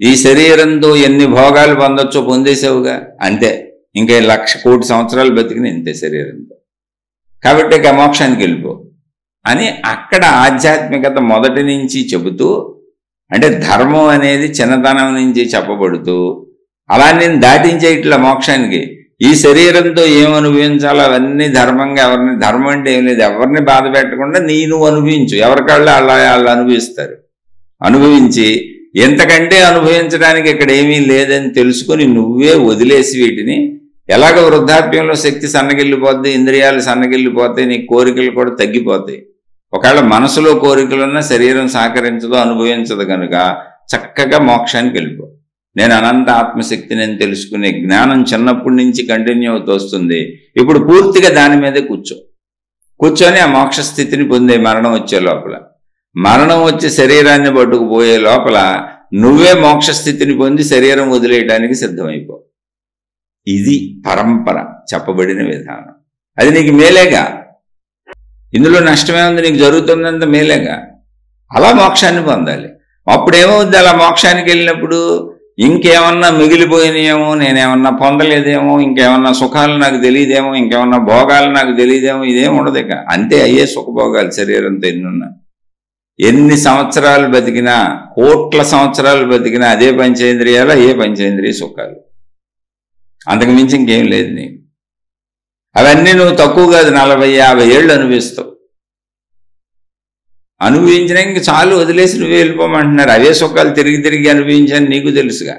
ఈ శరీరంతో ఎన్ని భోగాలు పొందొచ్చో పొందేసావుగా, అంతే. ఇంకా 1,00,000 సంవత్సరాలు బతికిన ఇంతే శరీరంతో. కాబట్టి ఇక మోక్షానికి వెళ్ళిపో అని అక్కడ ఆధ్యాత్మికత మొదటి నుంచి చెబుతూ, అంటే ధర్మం అనేది చిన్నతనం నుంచి చెప్పబడుతూ, అలా నేను దాటించే ఇట్లా మోక్షానికి ఈ శరీరంతో ఏం అనుభవించాలో అవన్నీ ధర్మంగా, ఎవరిని ధర్మం అంటే ఏం లేదు, ఎవరిని బాధ పెట్టకుండా నువ్వు అనుభవించు. ఎవరికాళ్ళు వాళ్ళు అనుభవిస్తారు. అనుభవించి ఎంతకంటే అనుభవించడానికి ఇక్కడ ఏమీ లేదని తెలుసుకొని నువ్వే వదిలేసి వీటిని, ఎలాగ వృద్ధాప్యంలో శక్తి సన్నగిల్లిపోద్ది, ఇంద్రియాలు సన్నగిల్లిపోతాయి, నీ కోరికలు కూడా తగ్గిపోతాయి. ఒకవేళ మనసులో కోరికలున్నా శరీరం సహకరించదో అనుభవించదు కనుక చక్కగా మోక్షానికి వెళ్ళిపో. నేను అనంత ఆత్మశక్తిని అని తెలుసుకునే జ్ఞానం చిన్నప్పటి నుంచి కంటిన్యూ అవుతూ వస్తుంది. ఇప్పుడు పూర్తిగా దాని మీదే కూర్చొని ఆ మోక్ష స్థితిని పొందే మరణం వచ్చే లోపల, మరణం వచ్చి శరీరాన్ని పట్టుకుపోయే లోపల నువ్వే మోక్ష స్థితిని పొంది శరీరం వదిలేయడానికి సిద్ధమైపో. ఇది పరంపర చెప్పబడిన విధానం. అది నీకు మేలేగా, ఇందులో నష్టమే ఉంది, నీకు జరుగుతున్నంత మేలేగా. అలా మోక్షాన్ని పొందాలి. అప్పుడేమవుద్ది? అలా మోక్షానికి వెళ్ళినప్పుడు ఇంకేమన్నా మిగిలిపోయినాయేమో, నేనేమన్నా పొందలేదేమో, ఇంకేమన్నా సుఖాలు నాకు తెలియదేమో, ఇంకేమన్నా భోగాలు నాకు తెలియదేమో, ఇదేం ఉండదు. ఇక అంతే, అయ్యే సుఖభోగాలు శరీరంతో ఎన్నున్నా. ఎన్ని సంవత్సరాలు బతికినా, 1,00,000 సంవత్సరాలు బతికినా అదే పంచేంద్రియాలు, అయ్యే పంచేంద్రియ సుఖాలు. అంతకు మించి ఇంకేం లేదు నీకు. అవన్నీ నువ్వు తక్కువ కాదు, 40-50 ఏళ్ళు అనుభవిస్తావు. అనుభవించినా ఇంక చాలు, వదిలేసి నువ్వే వెళ్ళిపోమంటున్నారు. అవే సుఖాలు తిరిగి తిరిగి అనుభవించాను నీకు తెలుసుగా.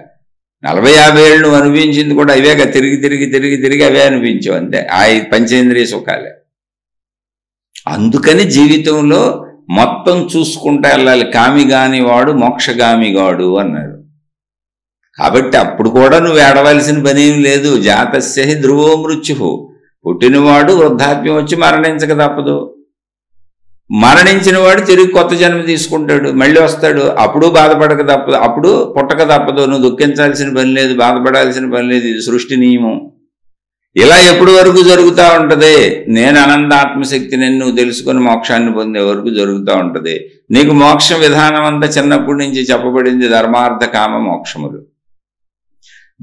40-50 ఏళ్ళు నువ్వు అనుభవించింది కూడా అవేగా, తిరిగి తిరిగి తిరిగి తిరిగి అవే అనిపించావు అంతే. ఆ పంచేంద్రియ సుఖాలే. అందుకని జీవితంలో మొత్తం చూసుకుంటా వెళ్ళాలి. కామిగాని వాడు మోక్షగామిగాడు అన్నాడు. కాబట్టి అప్పుడు కూడా నువ్వు ఏడవలసిన పని ఏం లేదు. జాతస్య హి ధ్రువో మృత్యు, పుట్టినవాడు వృద్ధాప్యం వచ్చి మరణించక తప్పదు. మరణించిన వాడు తిరిగి కొత్త జన్మ తీసుకుంటాడు, మళ్ళీ వస్తాడు. అప్పుడు బాధపడక తప్పదు, అప్పుడు పుట్టక తప్పదు. నువ్వు దుఃఖించాల్సిన పని లేదు, బాధపడాల్సిన పని లేదు. ఇది సృష్టి నియమం. ఇలా ఎప్పటి వరకు జరుగుతూ ఉంటుంది? నేను అనంత ఆత్మశక్తిని నువ్వు తెలుసుకొని మోక్షాన్ని పొందే వరకు జరుగుతూ ఉంటుంది. నీకు మోక్ష విధానం అంతా చిన్నప్పటి నుంచి చెప్పబడింది ధర్మార్థ కామ మోక్షములు.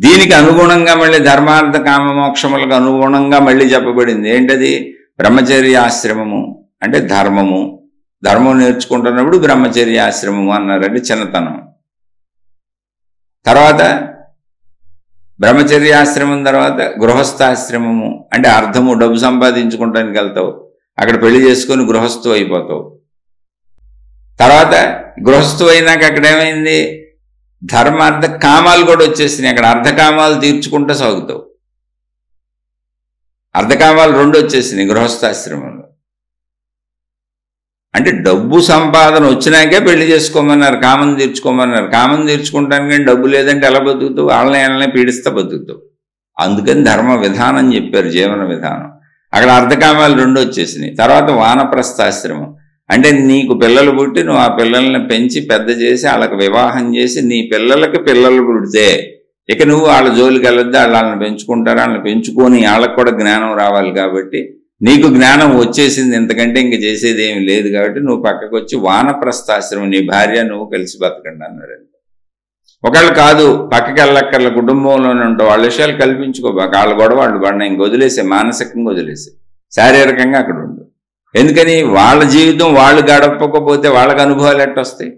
దీనికి అనుగుణంగా మళ్ళీ ధర్మార్థ కామ మోక్షములకు అనుగుణంగా మళ్ళీ చెప్పబడింది ఏంటది? బ్రహ్మచర్యాశ్రమము అంటే ధర్మము. ధర్మం నేర్చుకుంటున్నప్పుడు బ్రహ్మచర్యాశ్రమము అన్నారంటే చిన్నతనం. తర్వాత బ్రహ్మచర్యాశ్రమం తర్వాత గృహస్థాశ్రమము అంటే అర్థము, డబ్బు సంపాదించుకోవడానికి వెళ్తావు, అక్కడ పెళ్లి చేసుకొని గృహస్థు అయిపోతావు. తర్వాత గృహస్థు అయినాక అక్కడ ఏమైంది? ధర్మార్థ కామాలు కూడా వచ్చేసినాయి. అక్కడ అర్ధకామాలు తీర్చుకుంటూ సాగుతావు. అర్ధకామాలు 2 వచ్చేసినాయి గృహస్థాశ్రమంలో. అంటే డబ్బు సంపాదన వచ్చినాకే పెళ్లి చేసుకోమన్నారు, కామం తీర్చుకోమన్నారు. కామం తీర్చుకుంటాను కానీ డబ్బు లేదంటే ఎలా బతుకుతావు? వాళ్ళని పీడిస్తా బతుకుతావు. అందుకని ధర్మ విధానం చెప్పారు, జీవన విధానం. అక్కడ అర్ధకామాలు 2 వచ్చేసినాయి. తర్వాత వానప్రస్థాశ్రమం అంటే నీకు పిల్లలు పుట్టి నువ్వు ఆ పిల్లల్ని పెంచి పెద్ద చేసి వాళ్ళకి వివాహం చేసి నీ పిల్లలకి పిల్లలు పుడితే ఇక నువ్వు వాళ్ళ జోలికి వెళ్ళొద్దు, వాళ్ళని పెంచుకుంటారు. వాళ్ళని పెంచుకొని వాళ్ళకి కూడా జ్ఞానం రావాలి. కాబట్టి నీకు జ్ఞానం వచ్చేసింది, ఎంతకంటే ఇంక చేసేది ఏమి లేదు. కాబట్టి నువ్వు పక్కకు వచ్చి వానప్రస్థాశ్రమం, నీ భార్య నువ్వు కలిసి బతకండి అన్నారండి. ఒకళ్ళు కాదు, పక్కకి వెళ్ళక్కర్ల, కుటుంబంలోనే ఉంటావు, వాళ్ళ విషయాలు కల్పించుకోబాక, వాళ్ళ గొడవ వాళ్ళు పడినా ఇంక వదిలేసే, మానసికంగా వదిలేసే, శారీరకంగా అక్కడ ఉండు. ఎందుకని? వాళ్ళ జీవితం వాళ్ళు గడపకపోతే వాళ్ళకి అనుభవాలు ఎట్టొస్తాయి?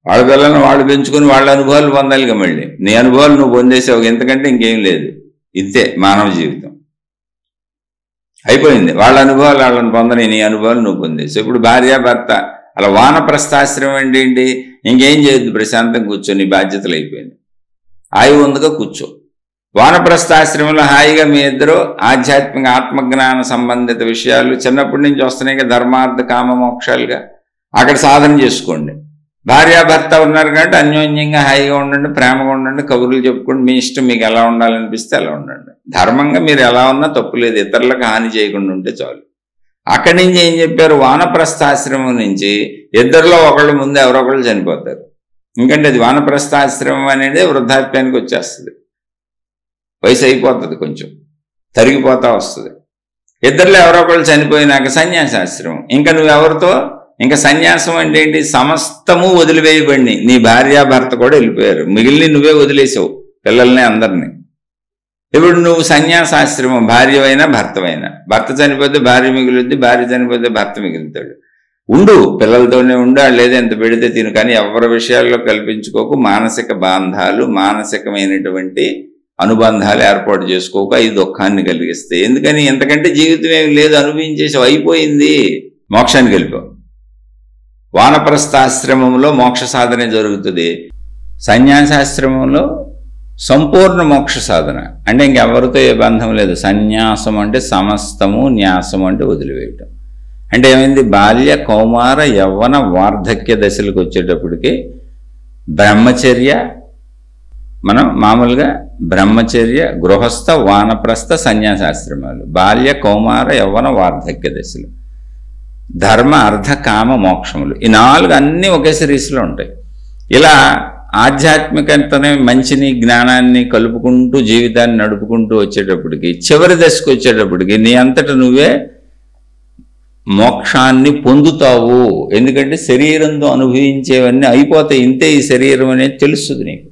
వాళ్ళ పిల్లలను వాళ్ళు పెంచుకుని వాళ్ళ అనుభవాలు పొందాలిగా. మళ్ళీ నీ అనుభవాలు నువ్వు పొందేసావు, ఎంతకంటే ఇంకేం లేదు. ఇంతే మానవ జీవితం, అయిపోయింది. వాళ్ళ అనుభవాలు వాళ్ళని పొందని, నీ అనుభవాలు నువ్వు పొందేసావు. ఇప్పుడు భార్యాభర్త అలా వానప్రస్థాశ్రమం అంటే ఏంటి? ఇంకేం చేయొద్దు, ప్రశాంతంగా కూర్చో, నీ బాధ్యతలు అయిపోయింది, ఆయువు ఉందిగా కూర్చో. వానప్రస్థాశ్రమంలో హాయిగా మీ ఇద్దరు ఆధ్యాత్మిక ఆత్మజ్ఞాన సంబంధిత విషయాలు చిన్నప్పటి నుంచి వస్తున్నాయి, ధర్మార్థ కామ మోక్షాలుగా, అక్కడ సాధన చేసుకోండి. భార్యాభర్త ఉన్నారు కాబట్టి అన్యోన్యంగా హాయిగా ఉండండి, ప్రేమగా ఉండండి, కబుర్లు చెప్పుకోండి, మీ ఇష్టం, మీకు ఎలా ఉండాలనిపిస్తే అలా ఉండండి. ధర్మంగా మీరు ఎలా ఉన్నా తప్పు లేదు, ఇతరులకు హాని చేయకుండా ఉంటే చాలు. అక్కడి నుంచి ఏం చెప్పారు? వానప్రస్థాశ్రమం నుంచి ఇద్దరిలో ఒకళ్ళు ముందు ఎవరో ఒకళ్ళు చనిపోతారు. ఎందుకంటే అది వానప్రస్థాశ్రమం అనేది వృద్ధాప్యానికి వచ్చేస్తుంది, వయసు అయిపోతుంది, కొంచెం తరిగిపోతా వస్తుంది. ఇద్దరిలో ఎవరో ఒకళ్ళు చనిపోయినాక సన్యాసాశ్రమం. ఇంకా నువ్వెవరితో? ఇంకా సన్యాసం అంటే ఏంటి? సమస్తము వదిలివేయబడి నీ భార్యాభర్త కూడా వెళ్ళిపోయారు, మిగిలిన నువ్వే వదిలేసావు పిల్లల్ని, అందరినీ. ఇప్పుడు నువ్వు సన్యాసాశ్రమం, భార్యవైనా భర్తవైనా, భర్త చనిపోతే భార్య మిగులుద్ది, భార్య చనిపోతే భర్త మిగులుతాడు. ఉండు, పిల్లలతోనే ఉండు, లేదా ఎంత పెడితే తిను, కానీ ఎవరి విషయాల్లో కల్పించుకోకు. మానసిక బాంధాలు, మానసికమైనటువంటి అనుబంధాలు ఏర్పాటు చేసుకోక, ఈ దుఃఖాన్ని కలిగిస్తాయి. ఎందుకని? ఎంతకంటే జీవితం ఏమి లేదు, అనుభవించేసావు, అయిపోయింది, మోక్షానికి వెళ్ళిపోవు. వానప్రస్థాశ్రమంలో మోక్ష సాధనే జరుగుతుంది, సన్యాసాశ్రమంలో సంపూర్ణ మోక్ష సాధన. అంటే ఇంకెవరితో ఏ బంధం లేదు. సన్యాసం అంటే సమస్తము, న్యాసం అంటే వదిలివేయటం. అంటే ఏమైంది? బాల్య, కౌమార, యవ్వన, వార్ధక్య దశలకు వచ్చేటప్పటికి బ్రహ్మచర్య, మనం మామూలుగా బ్రహ్మచర్య, గృహస్థ, వానప్రస్థ, సన్యాసాశ్రమాలు, బాల్య, కౌమార, యవ్వన, వార్ధక్య దశలు, ధర్మ, అర్థ, కామ, మోక్షములు, ఈ 4 అన్నీ ఒకే సిరీస్లో ఉంటాయి. ఇలా ఆధ్యాత్మికతనే, మంచిని, జ్ఞానాన్ని కలుపుకుంటూ జీవితాన్ని నడుపుకుంటూ వచ్చేటప్పటికి, చివరి దశకు వచ్చేటప్పటికి నీ అంతట నువ్వే మోక్షాన్ని పొందుతావు. ఎందుకంటే శరీరంతో అనుభవించేవన్నీ అయిపోతాయి, ఇంతే ఈ శరీరం అనేది తెలుస్తుంది నీకు.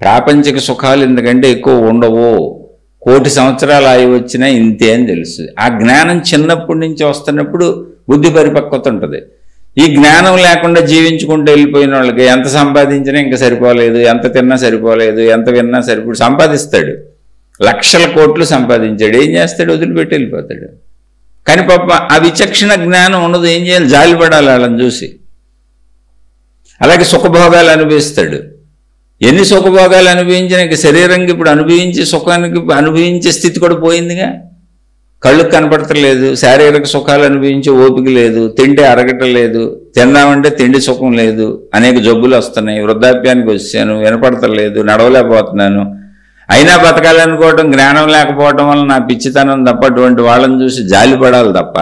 ప్రాపంచిక సుఖాలు ఎందుకంటే ఎక్కువ ఉండవు, 1,000,000 సంవత్సరాలు ఆయువు వచ్చినా ఇంతే అని తెలుస్తుంది. ఆ జ్ఞానం చిన్నప్పటి నుంచి వస్తున్నప్పుడు బుద్ధి పరిపక్వత ఉంటుంది. ఈ జ్ఞానం లేకుండా జీవించుకుంటూ వెళ్ళిపోయిన వాళ్ళకి ఎంత సంపాదించినా ఇంకా సరిపోలేదు, ఎంత తిన్నా సరిపోలేదు, ఎంత విన్నా సరిపోదు. సంపాదిస్తాడు, లక్షల కోట్లు సంపాదించాడు, ఏం చేస్తాడు? వదిలిపెట్టి వెళ్ళిపోతాడు. కానీ పాప ఆ విచక్షణ జ్ఞానం ఉండదు. ఏం చేయాలి? జాలిపడాలి వాళ్ళని చూసి. అలాగే సుఖభోగాలు అనుభవిస్తాడు. ఎన్ని సుఖభోగాలు అనుభవించినా ఇంక శరీరంగా ఇప్పుడు అనుభవించే సుఖానికి అనుభవించే స్థితి కూడా పోయిందిగా. కళ్ళుకు కనపడతలేదు, శారీరక సుఖాలు అనుభవించే ఓపిక లేదు, తింటే అరగటం లేదు, తిన్నామంటే తిండి సుఖం లేదు, అనేక జబ్బులు వస్తున్నాయి, వృద్ధాప్యానికి వచ్చాను, వినపడతలేదు, నడవలేకపోతున్నాను, అయినా బతకాలనుకోవటం, జ్ఞానం లేకపోవటం వల్ల నా పిచ్చితనం తప్ప, అటువంటి వాళ్ళని చూసి జాలిపడాలి తప్ప,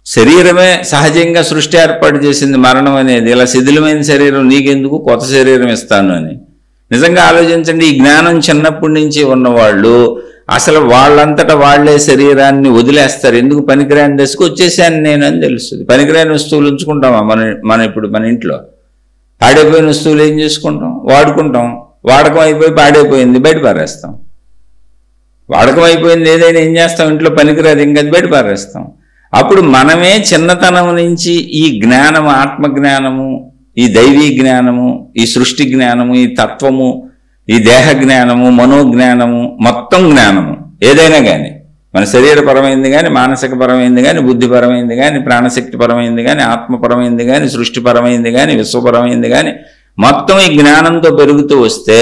శరీరమే సహజంగా సృష్టి ఏర్పాటు చేసింది మరణం అనేది. ఇలా శిథిలమైన శరీరం నీకెందుకు, కొత్త శరీరం ఇస్తాను అని. నిజంగా ఆలోచించండి. ఈ జ్ఞానం చిన్నప్పటి నుంచి ఉన్నవాళ్ళు అసలు వాళ్ళంతటా వాళ్లే శరీరాన్ని వదిలేస్తారు. ఎందుకు? పనికిరాని దశకు వచ్చేసాను నేను అని తెలుస్తుంది. పనికిరాని వస్తువులు ఉంచుకుంటామా మన ఇప్పుడు మన ఇంట్లో? పాడైపోయిన వస్తువులు ఏం చేసుకుంటాం? వాడుకుంటాం, వాడకం అయిపోయి పాడైపోయింది బయట పారేస్తాం. వాడకం అయిపోయింది ఏదైనా ఏం చేస్తాం? ఇంట్లో పనికిరాదు ఇంకా బయట పారేస్తాం. అప్పుడు మనమే చిన్నతనం నుంచి ఈ జ్ఞానము, ఆత్మజ్ఞానము, ఈ దైవీ జ్ఞానము, ఈ సృష్టి జ్ఞానము, ఈ తత్వము, ఈ దేహ జ్ఞానము, మనోజ్ఞానము, మొత్తం జ్ఞానము ఏదైనా కానీ, మన శరీరపరమైంది కానీ, మానసికపరమైంది కానీ, బుద్ధిపరమైంది కానీ, ప్రాణశక్తిపరమైంది కానీ, ఆత్మపరమైంది కానీ, సృష్టిపరమైంది కానీ, విశ్వపరమైంది కానీ, మొత్తం ఈ జ్ఞానంతో పెరుగుతూ వస్తే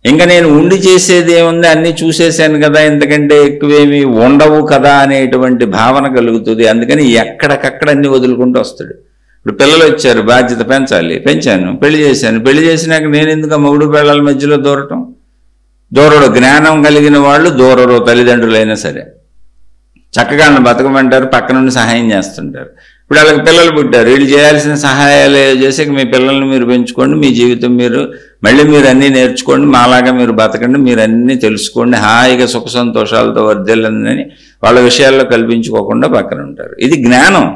ఇంకా నేను ఉండి చేసేది ఏముంది, అన్నీ చూసేసాను కదా, ఎందుకంటే ఎక్కువేమి ఉండవు కదా అనేటువంటి భావన కలుగుతుంది. అందుకని ఎక్కడికక్కడ అన్ని వదులుకుంటూ వస్తాడు. ఇప్పుడు పిల్లలు వచ్చారు, బాధ్యత పెంచాలి, పెంచాను, పెళ్లి చేశాను, పెళ్లి చేసినాక నేను ఎందుకు మొగుడు పిల్లల మధ్యలో దూరడు. జ్ఞానం కలిగిన వాళ్ళు దూరరు, తల్లిదండ్రులైనా సరే చక్కగా బతకమంటారు, పక్క నుండి సహాయం చేస్తుంటారు. ఇప్పుడు వాళ్ళకి పిల్లలు పుట్టారు, వీళ్ళు చేయాల్సిన సహాయాలు చేసి మీ పిల్లల్ని మీరు పెంచుకోండి, మీ జీవితం మళ్ళీ మీరు అన్నీ నేర్చుకోండి, మాలాగా మీరు బతకండి, మీరు అన్నీ తెలుసుకోండి, హాయిగా సుఖ సంతోషాలతో వర్ధిల్లని వాళ్ళ విషయాల్లో కల్పించుకోకుండా పక్కన ఉంటారు. ఇది జ్ఞానం.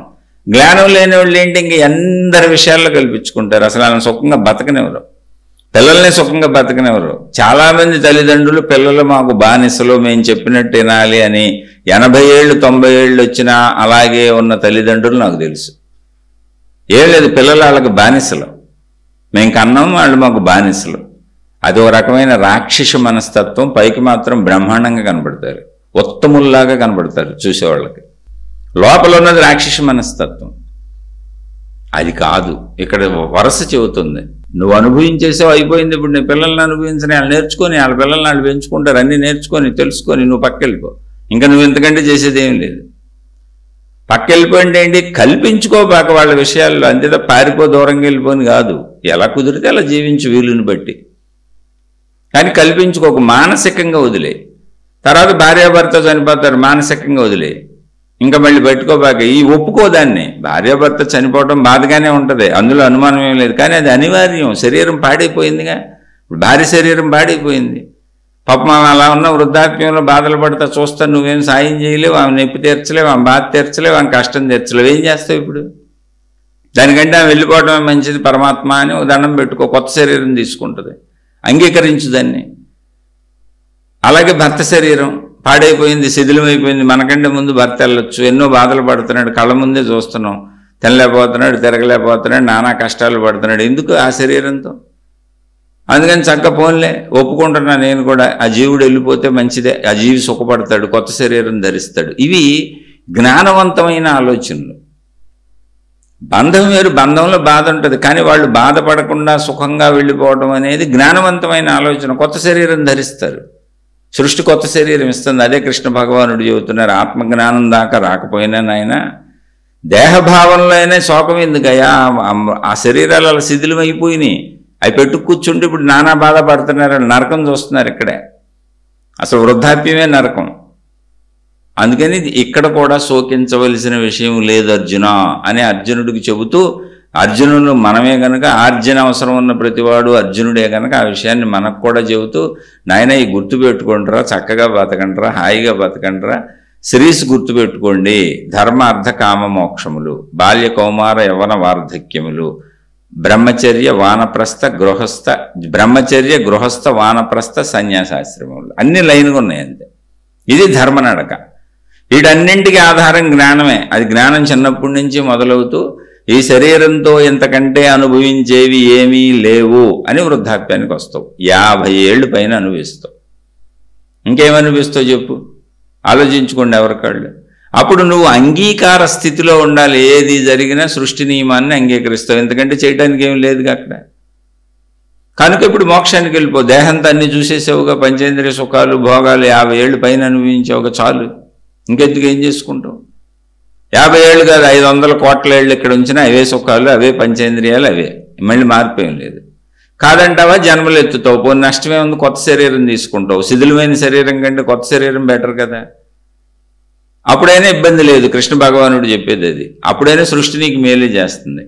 జ్ఞానం లేని వాళ్ళు ఏంటి? ఇంక అందరి విషయాల్లో కల్పించుకుంటారు, అసలు ఆయన సుఖంగా బతకనివ్వరు. పిల్లల్ని సుఖంగా బతకనివ్వరు. చాలామంది తల్లిదండ్రులు పిల్లలు మాకు బానిసలు, మేము చెప్పినట్టు వినాలి అని 80 ఏళ్ళు 90 ఏళ్ళు వచ్చినా అలాగే ఉన్న తల్లిదండ్రులు నాకు తెలుసు. ఏం లేదు, పిల్లలు వాళ్ళకి బానిసలు, మేము కన్నాం, వాళ్ళు మాకు బానిసలు. అది ఒక రకమైన రాక్షస మనస్తత్వం. పైకి మాత్రం బ్రహ్మాండంగా కనబడతారు, ఉత్తముల్లాగా కనబడతారు చూసేవాళ్ళకి. లోపల ఉన్నది రాక్షస మనస్తత్వం. అది కాదు, ఇక్కడ వరస చెబుతుంది. నువ్వు అనుభవించేసావు, అయిపోయింది. ఇప్పుడు నీ పిల్లల్ని అనుభవించని వాళ్ళు నేర్చుకొని, వాళ్ళ పిల్లల్ని వాళ్ళు పెంచుకుంటారు, అన్నీ నేర్చుకొని తెలుసుకొని నువ్వు పక్కెళ్ళిపో. ఇంకా నువ్వు ఎంతకంటే చేసేది ఏం లేదు. పక్కెళ్ళిపోయింది ఏంటి, కల్పించుకోబాక వాళ్ళ విషయాల్లో, అంతేదా పారిపో దూరంగా వెళ్ళిపోని కాదు. ఎలా కుదిరితే అలా జీవించు వీలుని బట్టి, కానీ కల్పించుకోక మానసికంగా వదిలే. తర్వాత భార్యాభర్త చనిపోతారు, మానసికంగా వదిలే. ఇంకా మళ్ళీ పెట్టుకోబాక. ఈ ఒప్పుకోదాన్ని, భార్యాభర్త చనిపోవడం బాధగానే ఉంటుంది, అందులో అనుమానం ఏం లేదు, కానీ అది అనివార్యం. శరీరం పాడైపోయిందిగా, భార్య శరీరం పాడైపోయింది. పాపం అలా ఉన్న వృద్ధాప్యంలో బాధలు పడతా చూస్తా, నువ్వేం సాయం చేయలేవు, ఆమె నొప్పి తీర్చలేవు, ఆమె బాధ తీర్చలేవు, ఆమె కష్టం తీర్చలేవు. ఏం చేస్తావు ఇప్పుడు? దానికంటే ఆమె వెళ్ళిపోవడమే మంచిది, పరమాత్మ అని దండం పెట్టుకో. కొత్త శరీరం తీసుకుంటుంది, అంగీకరించు దాన్ని. అలాగే భర్త శరీరం పాడైపోయింది, శిథిలమైపోయింది. మనకంటే ముందు భర్త వెళ్ళొచ్చు, ఎన్నో బాధలు పడుతున్నాడు, కళ్ళ ముందే చూస్తున్నాం. తినలేకపోతున్నాడు, తిరగలేకపోతున్నాడు, నానా కష్టాలు పడుతున్నాడు. ఎందుకు ఆ శరీరంతో? అందుకని చక్క పోన్లే, ఒప్పుకుంటున్నా నేను కూడా. ఆ జీవుడు వెళ్ళిపోతే మంచిదే, ఆ జీవి సుఖపడతాడు, కొత్త శరీరం ధరిస్తాడు. ఇవి జ్ఞానవంతమైన ఆలోచనలు. బంధం వేరు, బంధంలో బాధ ఉంటుంది, కానీ వాళ్ళు బాధపడకుండా సుఖంగా వెళ్ళిపోవడం అనేది జ్ఞానవంతమైన ఆలోచన. కొత్త శరీరం ధరిస్తారు, సృష్టి కొత్త శరీరం ఇస్తుంది. అదే కృష్ణ భగవానుడు చెబుతున్నారు, ఆత్మజ్ఞానం దాకా రాకపోయినా నాయన దేహభావంలో అయినా శోకం ఎందుకయ్యా? ఆ శరీరాలు అలా శిథిలమైపోయినాయి, అవి పెట్టు కూర్చుంటే ఇప్పుడు నానా బాధపడుతున్నారు, నరకం చూస్తున్నారు ఇక్కడే. అసలు వృద్ధాప్యమే నరకం. అందుకని ఇక్కడ కూడా శోకించవలసిన విషయం లేదు అర్జున అని అర్జునుడికి చెబుతూ, అర్జునుడు మనమే గనక, ఆర్జన అవసరం ఉన్న ప్రతివాడు అర్జునుడే గనక ఆ విషయాన్ని మనకు కూడా చెబుతూ, నాయన ఈ గుర్తుపెట్టుకుంటారా, చక్కగా బతకంటారా, హాయిగా బతకంటారా, శ్రీస్ గుర్తుపెట్టుకోండి. ధర్మ అర్థ కామ మోక్షములు, బాల్య కౌమార యవన వార్ధక్యములు, బ్రహ్మచర్య గృహస్థ వానప్రస్థ సన్యాసాశ్రమములు, అన్ని లైన్గా ఉన్నాయి అంతే. ఇది ధర్మ నడక. వీటన్నింటికి ఆధారం జ్ఞానమే. అది జ్ఞానం చిన్నప్పటి నుంచి మొదలవుతూ ఈ శరీరంతో ఇంతకంటే అనుభవించేవి ఏమీ లేవు అని వృద్ధాప్యానికి వస్తావు. 50 ఏళ్ళు పైన అనుభవిస్తావు. ఇంకేమనిపిస్తావు చెప్పు, ఆలోచించుకోండి ఎవరికాళ్ళు. అప్పుడు నువ్వు అంగీకార స్థితిలో ఉండాలి. ఏది జరిగినా సృష్టి నియమాన్ని అంగీకరిస్తావు, ఎందుకంటే చేయడానికి ఏం లేదుగా అక్కడ. కనుక ఇప్పుడు మోక్షానికి వెళ్ళిపో. దేహంతో అన్ని చూసేసావుగా, పంచేంద్రియ సుఖాలు భోగాలు 50 ఏళ్ళు పైన అనుభవించావుగా, చాలు. ఇంకెందుకు ఏం చేసుకుంటావు? 50 ఏళ్ళు కాదు, 500 కోట్ల ఏళ్ళు ఇక్కడ ఉంచినా అవే సుఖాలు, అవే పంచేంద్రియాలు, అవే. మళ్ళీ మార్పేం లేదు. కాదంటావా జన్మలు ఎత్తుతావు, పోనీ నష్టమే ఉంది, కొత్త శరీరం తీసుకుంటావు. శిథిలమైన శరీరం కంటే కొత్త శరీరం బెటర్ కదా. అప్పుడైనా ఇబ్బంది లేదు, కృష్ణ భగవానుడు చెప్పేది అది. అప్పుడైనా సృష్టి నీకు మేలు చేస్తుంది.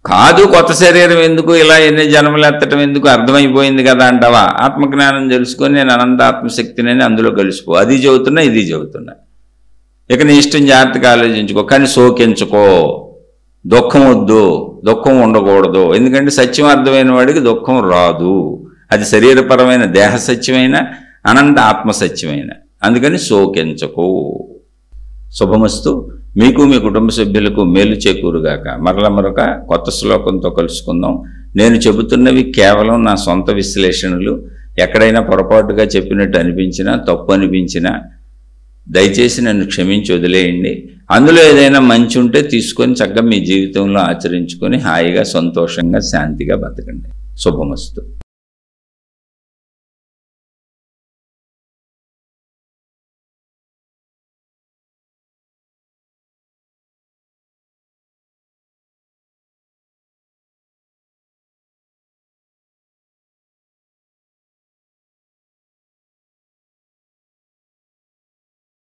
కాదు కొత్త శరీరం ఎందుకు, ఇలా ఎన్ని జన్మలు ఎత్తడం ఎందుకు, అర్థమైపోయింది కదా అంటావా? ఆత్మజ్ఞానం తెలుసుకొని నేను అనంత ఆత్మశక్తిని అందులో కలిసిపో. అది చెబుతున్నా, ఇది చెబుతున్నా. ఇక నీ ఇష్టం జాగ్రత్తగా ఆలోచించుకో, కానీ శోకించుకో. దుఃఖం వద్దు, దుఃఖం ఉండకూడదు. ఎందుకంటే సత్యం అర్థమైన వాడికి దుఃఖం రాదు. అది శరీరపరమైన దేహ సత్యమైన, అనంత ఆత్మసత్యమైన. అందుకని శోకించకు. శుభమస్తు. మీకు మీ కుటుంబ సభ్యులకు మేలు చేకూరుగాక. మరొక కొత్త శ్లోకంతో కలుసుకుందాం. నేను చెబుతున్నవి కేవలం నా సొంత విశ్లేషణలు. ఎక్కడైనా పొరపాటుగా చెప్పినట్టు అనిపించినా, తప్పు అనిపించినా దయచేసి నన్ను క్షమించి వదిలేయండి. అందులో ఏదైనా మంచి ఉంటే తీసుకొని చక్కగా మీ జీవితంలో ఆచరించుకొని హాయిగా సంతోషంగా శాంతిగా బతకండి. శుభమస్తు.